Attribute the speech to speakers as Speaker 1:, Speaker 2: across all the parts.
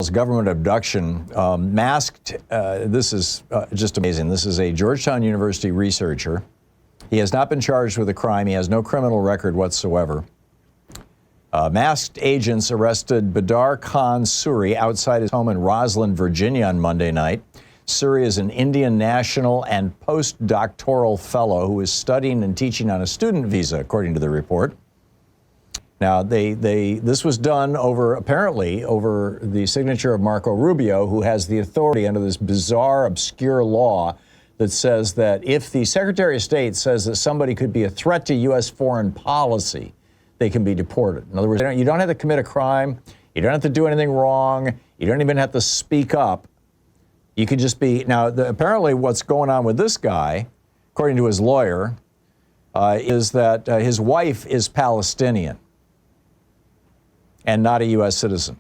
Speaker 1: calls government abduction, masked, this is just amazing. This is a Georgetown University researcher. He has not been charged with a crime. He has no criminal record whatsoever. Masked agents arrested Bedar Khan Suri outside his home in Rosland, Virginia on Monday night. Suri is an Indian national and postdoctoral fellow who is studying and teaching on a student visa, according to the report. Now, this was done apparently over the signature of Marco Rubio, who has the authority under this bizarre, obscure law that says that if the Secretary of State says that somebody could be a threat to U.S. foreign policy, they can be deported. In other words, you don't have to commit a crime. You don't have to do anything wrong. You don't even have to speak up. You could just be, now, apparently what's going on with this guy, according to his lawyer, is that his wife is Palestinian and not a U.S. citizen.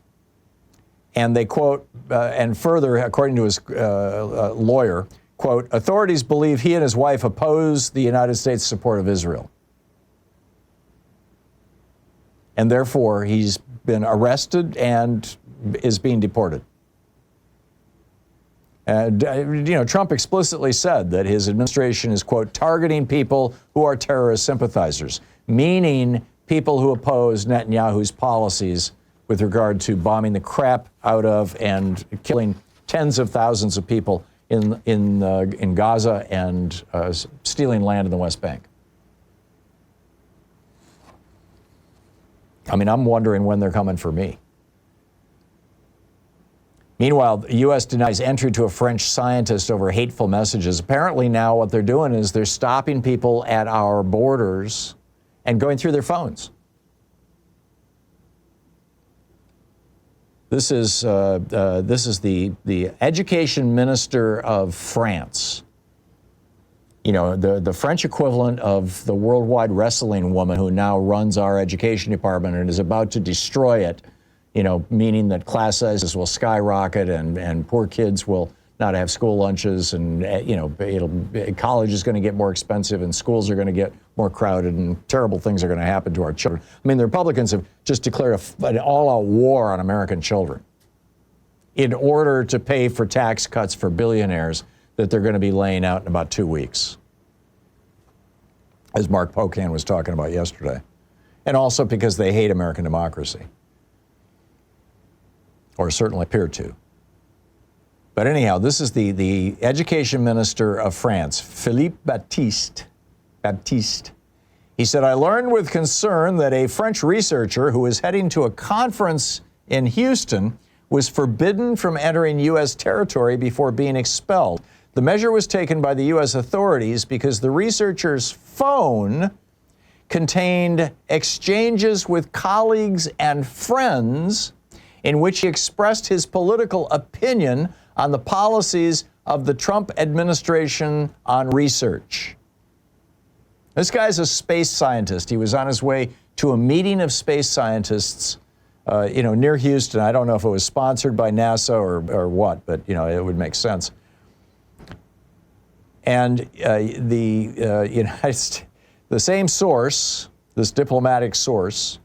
Speaker 1: And they quote, and further, according to his lawyer, quote, authorities believe he and his wife oppose the United States' support of Israel. And therefore, he's been arrested and is being deported. Trump explicitly said that his administration is, quote, targeting people who are terrorist sympathizers, meaning people who oppose Netanyahu's policies with regard to bombing the crap out of and killing tens of thousands of people in Gaza and stealing land in the West Bank. I mean, I'm wondering when they're coming for me. Meanwhile, the U.S. denies entry to a French scientist over hateful messages. Apparently now what they're doing is they're stopping people at our borders and going through their phones. This is the education minister of France. You know, the French equivalent of the worldwide wrestling woman who now runs our education department and is about to destroy it. You know, meaning that class sizes will skyrocket and poor kids will not have school lunches and, college is going to get more expensive and schools are going to get more crowded and terrible things are going to happen to our children. I mean, the Republicans have just declared an all-out war on American children in order to pay for tax cuts for billionaires that they're going to be laying out in about 2 weeks, as Mark Pocan was talking about yesterday, and also because they hate American democracy. Or certainly appear to. But anyhow, this is the education minister of France, Philippe Baptiste. He said, I learned with concern that a French researcher who is heading to a conference in Houston was forbidden from entering U.S. territory before being expelled. The measure was taken by the U.S. authorities because the researcher's phone contained exchanges with colleagues and friends in which he expressed his political opinion on the policies of the Trump administration on research. This guy's a space scientist. He was on his way to a meeting of space scientists, near Houston. I don't know if it was sponsored by NASA or what, but, it would make sense. And the same source, this diplomatic source,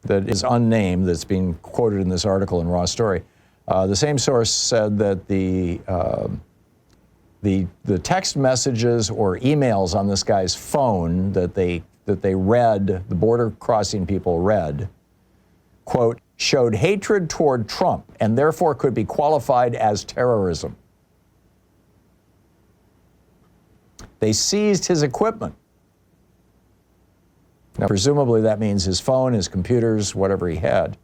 Speaker 1: that is unnamed, that's being quoted in this article in Raw Story. The same source said that the text messages or emails on this guy's phone that they read, the border crossing people read, quote, showed hatred toward Trump and therefore could be qualified as terrorism. They seized his equipment. Now, presumably that means his phone, his computers, whatever he had,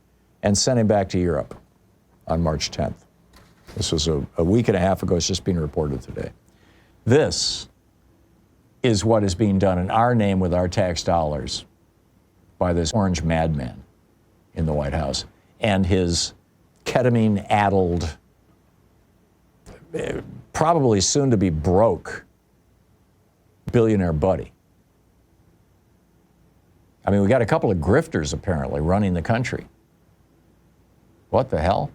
Speaker 1: and sent him back to Europe on March 10th. This was a week and a half ago. It's just being reported today. This is what is being done in our name with our tax dollars by this orange madman in the White House and his ketamine-addled, probably soon to be broke billionaire buddy. I mean, we got a couple of grifters apparently running the country. What the hell?